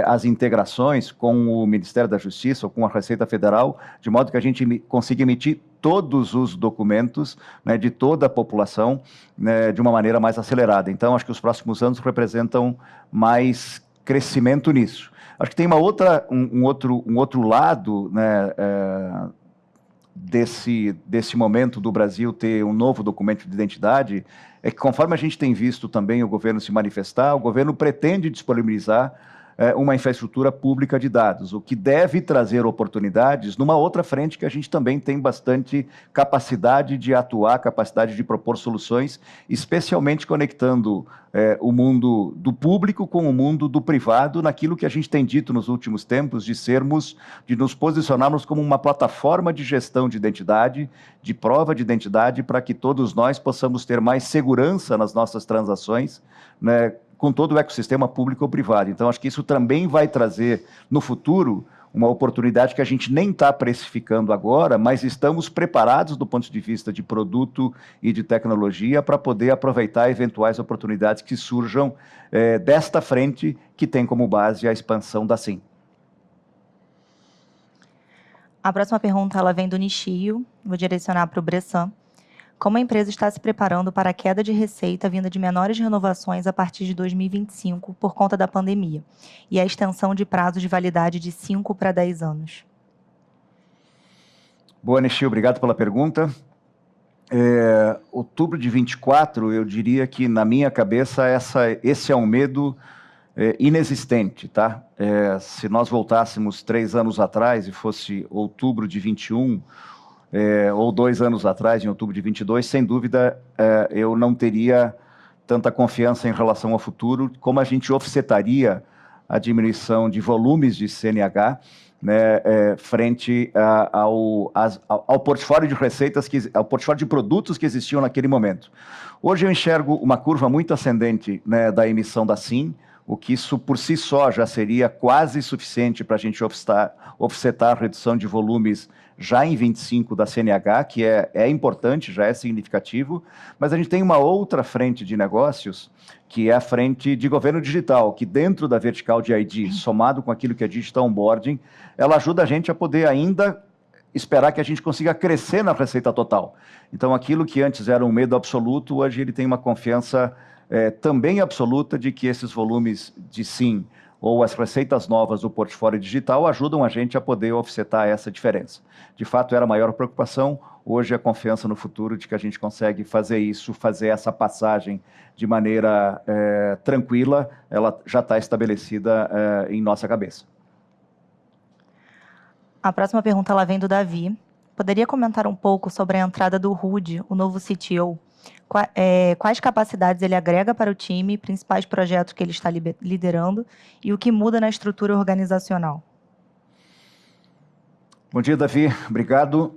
as integrações com o Ministério da Justiça ou com a Receita Federal, de modo que a gente consiga emitir todos os documentos, né, de toda a população, né, de uma maneira mais acelerada. Então, acho que os próximos anos representam mais crescimento nisso. Acho que tem um outro lado, né, desse momento do Brasil ter um novo documento de identidade, é que conforme a gente tem visto também o governo se manifestar, o governo pretende disponibilizar uma infraestrutura pública de dados, o que deve trazer oportunidades numa outra frente que a gente também tem bastante capacidade de atuar, capacidade de propor soluções, especialmente conectando o mundo do público com o mundo do privado, naquilo que a gente tem dito nos últimos tempos, de nos posicionarmos como uma plataforma de gestão de identidade, de prova de identidade, para que todos nós possamos ter mais segurança nas nossas transações, né, com todo o ecossistema público ou privado. Então, acho que isso também vai trazer, no futuro, uma oportunidade que a gente nem está precificando agora, mas estamos preparados do ponto de vista de produto e de tecnologia para poder aproveitar eventuais oportunidades que surjam desta frente, que tem como base a expansão da SIM. A próxima pergunta ela vem do Nishio, vou direcionar para o Bressan. Como a empresa está se preparando para a queda de receita vinda de menores renovações a partir de 2025 por conta da pandemia e a extensão de prazo de validade de 5 para 10 anos? Boa, Nishio, obrigado pela pergunta. Outubro de 24, eu diria que na minha cabeça esse é um medo inexistente, tá? Se nós voltássemos 3 anos atrás e fosse outubro de 21, ou 2 anos atrás, em outubro de 22, sem dúvida, eu não teria tanta confiança em relação ao futuro, como a gente offsetaria a diminuição de volumes de CNH, né, frente ao portfólio de receitas, ao portfólio de produtos que existiam naquele momento. Hoje eu enxergo uma curva muito ascendente, né, da emissão da SIM, o que isso por si só já seria quase suficiente para a gente offsetar a redução de volumes já em 25 da CNH, que é importante, já é significativo, mas a gente tem uma outra frente de negócios, que é a frente de governo digital, que dentro da vertical de ID, somado com aquilo que é Digital Onboarding, ela ajuda a gente a poder ainda esperar que a gente consiga crescer na receita total. Então, aquilo que antes era um medo absoluto, hoje ele tem uma confiança também absoluta de que esses volumes de SIM ou as receitas novas do portfólio digital ajudam a gente a poder offsetar essa diferença. De fato, era a maior preocupação, hoje a confiança no futuro de que a gente consegue fazer isso, fazer essa passagem de maneira tranquila, ela já está estabelecida em nossa cabeça. A próxima pergunta ela vem do Davi. Poderia comentar um pouco sobre a entrada do Rudy, o novo CTO? Quais capacidades ele agrega para o time, principais projetos que ele está liderando e o que muda na estrutura organizacional? Bom dia, Davi. Obrigado.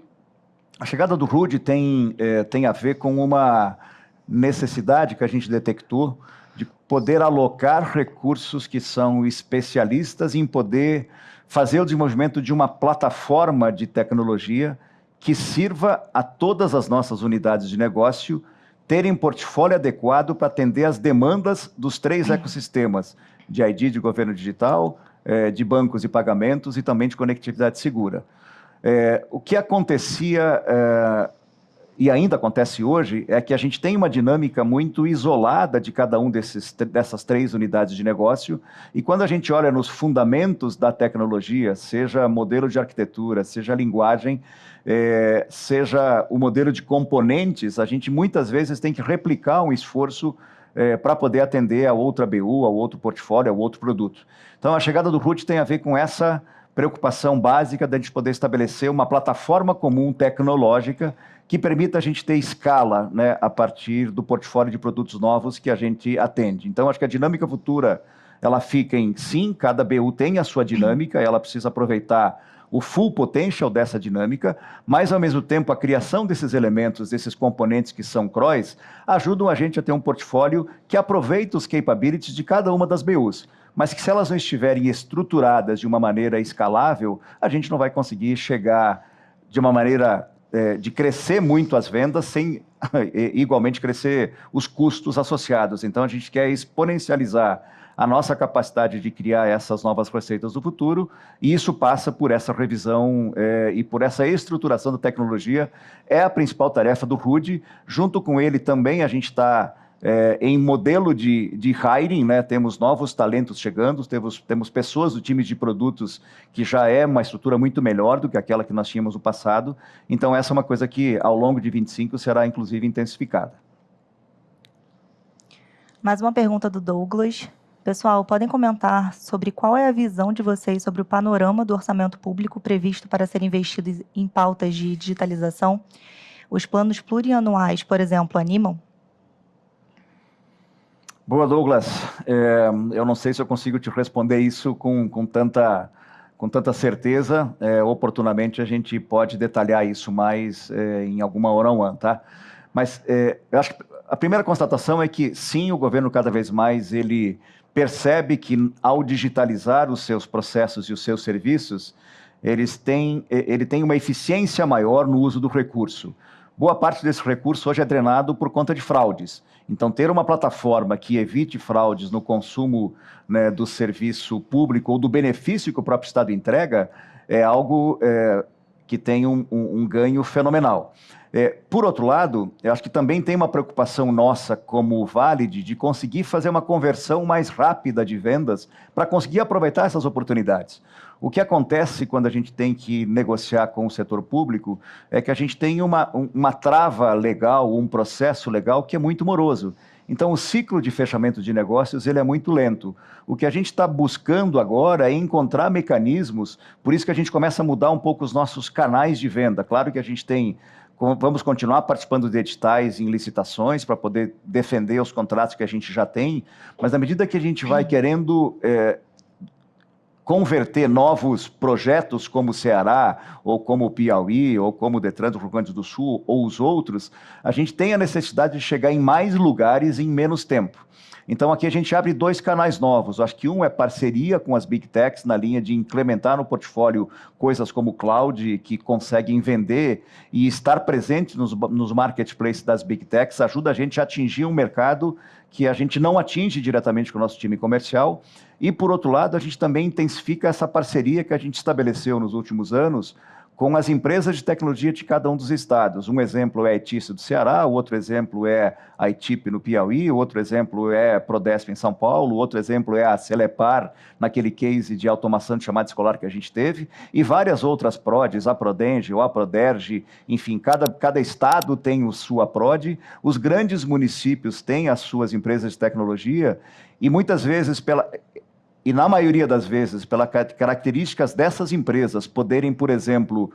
A chegada do Rudy tem a ver com uma necessidade que a gente detectou de poder alocar recursos que são especialistas em poder fazer o desenvolvimento de uma plataforma de tecnologia que sirva a todas as nossas unidades de negócio terem portfólio adequado para atender as demandas dos 3 ecossistemas de ID, de governo digital, de bancos e pagamentos e também de conectividade segura. O que acontecia e ainda acontece hoje é que a gente tem uma dinâmica muito isolada de cada um dessas 3 unidades de negócio, e quando a gente olha nos fundamentos da tecnologia, seja modelo de arquitetura, seja linguagem, seja o modelo de componentes, a gente muitas vezes tem que replicar um esforço para poder atender a outra BU, ao outro portfólio, ao outro produto. Então, a chegada do RUT tem a ver com essa preocupação básica de a gente poder estabelecer uma plataforma comum tecnológica que permita a gente ter escala, né, a partir do portfólio de produtos novos que a gente atende. Então, acho que a dinâmica futura, ela fica em, sim, cada BU tem a sua dinâmica, ela precisa aproveitar o full potential dessa dinâmica, mas, ao mesmo tempo, a criação desses elementos, desses componentes que são CROs, ajudam a gente a ter um portfólio que aproveita os capabilities de cada uma das BUs, mas que, se elas não estiverem estruturadas de uma maneira escalável, a gente não vai conseguir chegar de uma maneira de crescer muito as vendas sem igualmente crescer os custos associados. Então, a gente quer exponencializar a nossa capacidade de criar essas novas receitas do futuro, e isso passa por essa revisão e por essa estruturação da tecnologia. É a principal tarefa do RUD. Junto com ele também a gente está em modelo de hiring, né? Temos novos talentos chegando, temos pessoas do time de produtos que já é uma estrutura muito melhor do que aquela que nós tínhamos no passado. Então, essa é uma coisa que, ao longo de 25, será, inclusive, intensificada. Mais uma pergunta do Douglas. Pessoal, podem comentar sobre qual é a visão de vocês sobre o panorama do orçamento público previsto para ser investido em pautas de digitalização? Os planos plurianuais, por exemplo, animam? Boa, Douglas. Eu não sei se eu consigo te responder isso com tanta certeza. Oportunamente, a gente pode detalhar isso mais em alguma one-on-one, tá? Mas eu acho que a primeira constatação é que, sim, o governo cada vez mais ele percebe que, ao digitalizar os seus processos e os seus serviços, ele tem uma eficiência maior no uso do recurso. Boa parte desse recurso hoje é drenado por conta de fraudes. Então, ter uma plataforma que evite fraudes no consumo, né, do serviço público ou do benefício que o próprio Estado entrega é algo que tem um ganho fenomenal. Por outro lado, eu acho que também tem uma preocupação nossa como Valid de conseguir fazer uma conversão mais rápida de vendas para conseguir aproveitar essas oportunidades. O que acontece quando a gente tem que negociar com o setor público é que a gente tem uma trava legal, um processo legal que é muito moroso. Então, o ciclo de fechamento de negócios ele é muito lento. O que a gente está buscando agora é encontrar mecanismos, por isso que a gente começa a mudar um pouco os nossos canais de venda. Claro que a gente vamos continuar participando de editais em licitações para poder defender os contratos que a gente já tem, mas à medida que a gente vai querendo converter novos projetos como o Ceará, ou como o Piauí, ou como o Detran do Rio Grande do Sul, ou os outros, a gente tem a necessidade de chegar em mais lugares em menos tempo. Então, aqui a gente abre 2 canais novos. Acho que um é parceria com as Big Techs, na linha de implementar no portfólio coisas como cloud, que conseguem vender e estar presente nos marketplaces das Big Techs, ajuda a gente a atingir um mercado que a gente não atinge diretamente com o nosso time comercial. E, por outro lado, a gente também intensifica essa parceria que a gente estabeleceu nos últimos anos com as empresas de tecnologia de cada um dos estados. Um exemplo é a ETIC do Ceará, o outro exemplo é a ITIP no Piauí, o outro exemplo é a Prodesp em São Paulo, o outro exemplo é a Celepar, naquele case de automação de chamada escolar que a gente teve, e várias outras PRODs, a Prodenge ou a Proderge, enfim, cada estado tem a sua PROD, os grandes municípios têm as suas empresas de tecnologia, e muitas vezes e na maioria das vezes, pelas características dessas empresas poderem, por exemplo,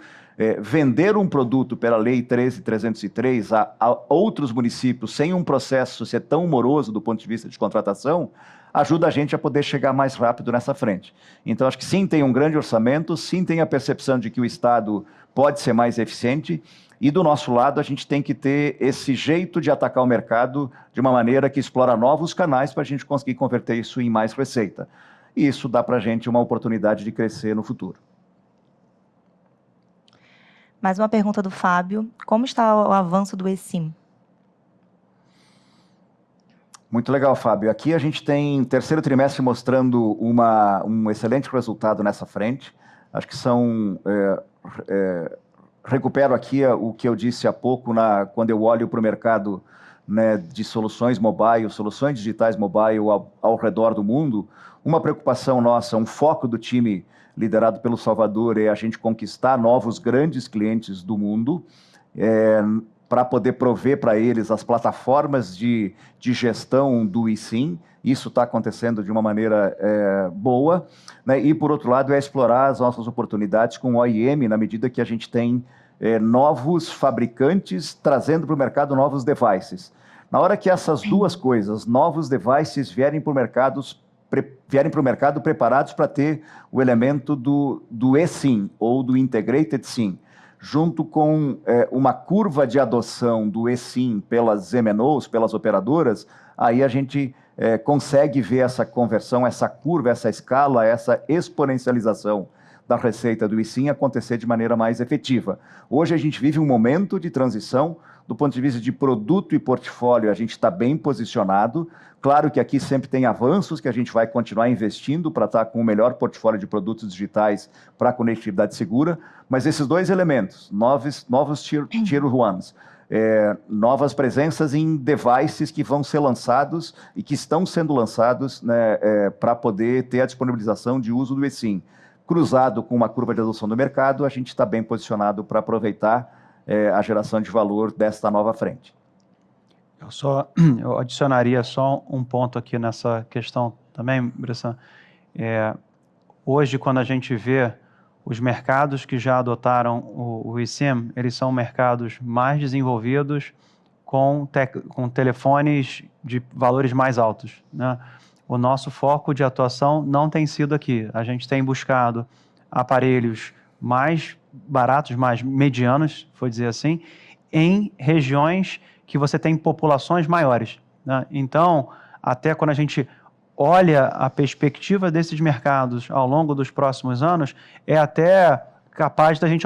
vender um produto pela Lei 13.303 a outros municípios sem um processo ser tão moroso do ponto de vista de contratação, ajuda a gente a poder chegar mais rápido nessa frente. Então, acho que sim, tem um grande orçamento, sim, tem a percepção de que o Estado pode ser mais eficiente, e do nosso lado a gente tem que ter esse jeito de atacar o mercado de uma maneira que explora novos canais para a gente conseguir converter isso em mais receita. E isso dá para a gente uma oportunidade de crescer no futuro. Mais uma pergunta do Fábio. Como está o avanço do eSIM? Muito legal, Fábio. Aqui a gente tem terceiro trimestre mostrando um excelente resultado nessa frente. Acho que recupero aqui o que eu disse há pouco, quando eu olho para o mercado, né, de soluções mobile, soluções digitais mobile ao redor do mundo. Uma preocupação nossa, um foco do time liderado pelo Salvador é a gente conquistar novos grandes clientes do mundo, para poder prover para eles as plataformas de gestão do eSIM. Isso está acontecendo de uma maneira boa, né? E, por outro lado, explorar as nossas oportunidades com o OEM, na medida que a gente tem novos fabricantes trazendo para o mercado novos devices. Na hora que essas duas coisas, novos devices, vierem para o mercado preparados para ter o elemento do eSIM, ou do Integrated SIM, junto com uma curva de adoção do eSIM pelas MNOs, pelas operadoras, aí a gente consegue ver essa conversão, essa curva, essa escala, essa exponencialização da receita do eSIM acontecer de maneira mais efetiva. Hoje a gente vive um momento de transição. Do ponto de vista de produto e portfólio, a gente está bem posicionado. Claro que aqui sempre tem avanços que a gente vai continuar investindo para estar com o melhor portfólio de produtos digitais para a conectividade segura, mas esses dois elementos, novos Tier 1s, novas presenças em devices que vão ser lançados e que estão sendo lançados, né, para poder ter a disponibilização de uso do eSIM. Cruzado com uma curva de adoção do mercado, a gente está bem posicionado para aproveitar a geração de valor desta nova frente. Eu adicionaria só um ponto aqui nessa questão também, Bressan. Hoje, quando a gente vê os mercados que já adotaram o eSIM, eles são mercados mais desenvolvidos com telefones de valores mais altos, né? O nosso foco de atuação não tem sido aqui. A gente tem buscado aparelhos mais baratos, mais medianos, vou dizer assim, em regiões que você tem populações maiores, né? Então, até quando a gente olha a perspectiva desses mercados ao longo dos próximos anos, é até capaz da gente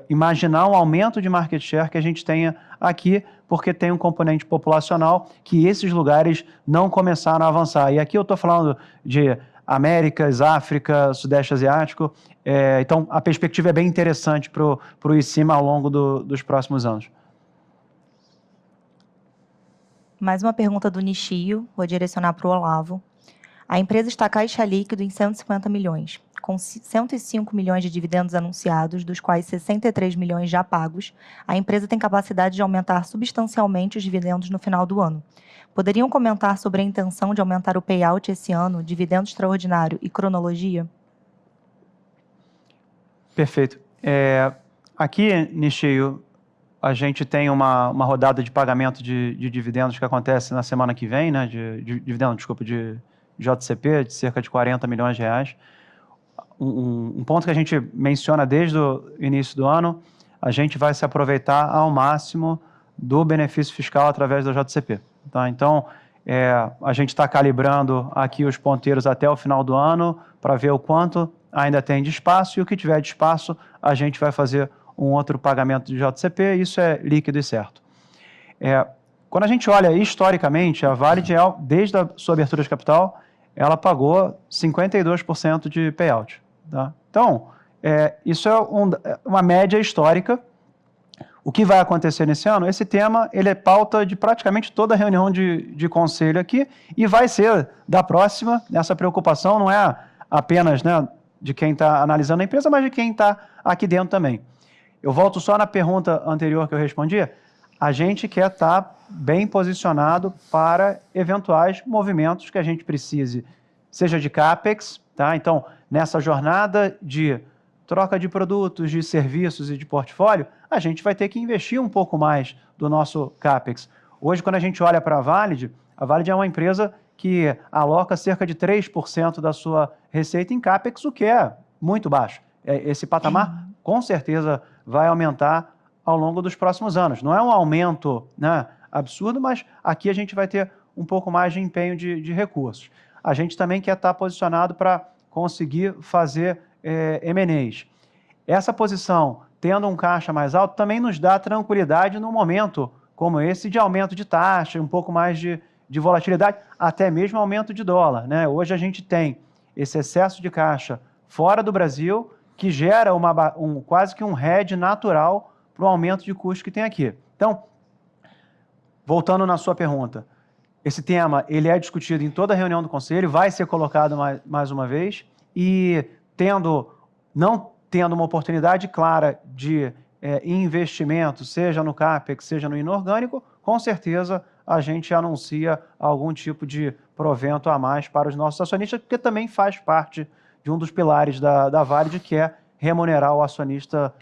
imaginar um aumento de market share que a gente tenha aqui, porque tem um componente populacional que esses lugares não começaram a avançar. E aqui eu estou falando de Américas, África, Sudeste Asiático. Então, a perspectiva é bem interessante para o eSIM ao longo dos próximos anos. Mais uma pergunta do Nishio, vou direcionar para o Olavo. A empresa está caixa líquido em 150 milhões, com 105 milhões de dividendos anunciados, dos quais 63 milhões já pagos. A empresa tem capacidade de aumentar substancialmente os dividendos no final do ano. Poderiam comentar sobre a intenção de aumentar o payout esse ano, dividendo extraordinário e cronologia? Perfeito. Aqui, Nishio, a gente tem uma rodada de pagamento de dividendos que acontece na semana que vem, né? De JCP, de cerca de 40 milhões de reais. Um ponto que a gente menciona desde o início do ano, a gente vai se aproveitar ao máximo do benefício fiscal através da JCP. Tá? Então, a gente está calibrando aqui os ponteiros até o final do ano para ver o quanto ainda tem de espaço, e o que tiver de espaço, a gente vai fazer um outro pagamento de JCP, isso é líquido e certo. Quando a gente olha historicamente, a Valid, desde a sua abertura de capital, ela pagou 52% de payout. Tá? Então, isso é uma média histórica. O que vai acontecer nesse ano? Esse tema ele é pauta de praticamente toda reunião de conselho aqui, e vai ser da próxima. Essa preocupação não é apenas, né, de quem está analisando a empresa, mas de quem está aqui dentro também. Eu volto só na pergunta anterior que eu respondi. A gente quer estar bem posicionado para eventuais movimentos que a gente precise, seja de CAPEX, tá? Então, nessa jornada de troca de produtos, de serviços e de portfólio, a gente vai ter que investir um pouco mais do nosso CAPEX. Hoje, quando a gente olha para a Valid é uma empresa que aloca cerca de 3% da sua receita em CAPEX, o que é muito baixo. Esse patamar, com certeza, vai aumentar ao longo dos próximos anos. Não é um aumento, né, absurdo, mas aqui a gente vai ter um pouco mais de empenho de recursos. A gente também quer estar posicionado para conseguir fazer M&As. Essa posição, tendo um caixa mais alto, também nos dá tranquilidade num momento como esse de aumento de taxa, um pouco mais de de volatilidade, até mesmo aumento de dólar, né? Hoje a gente tem esse excesso de caixa fora do Brasil que gera quase que um hedge natural para o aumento de custo que tem aqui. Então, voltando na sua pergunta, esse tema ele é discutido em toda a reunião do Conselho, vai ser colocado mais uma vez, e não tendo uma oportunidade clara de investimento, seja no CAPEX, seja no inorgânico, com certeza a gente anuncia algum tipo de provento a mais para os nossos acionistas, porque também faz parte de um dos pilares da Valid, que é remunerar o acionista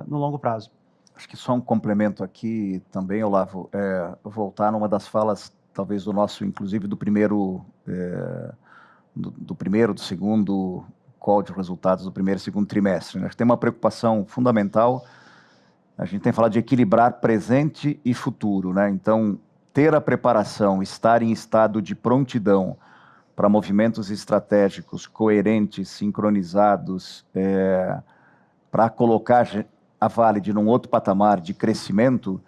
no longo prazo. Acho que só um complemento aqui também, Olavo, voltar numa das falas, talvez do nosso, inclusive do primeiro, do segundo call de resultados do primeiro e segundo trimestre. Acho que tem uma preocupação fundamental. A gente tem falado de equilibrar presente e futuro, né? Então, ter a preparação, estar em estado de prontidão para movimentos estratégicos coerentes, sincronizados, para colocar a Valid num outro patamar de crescimento,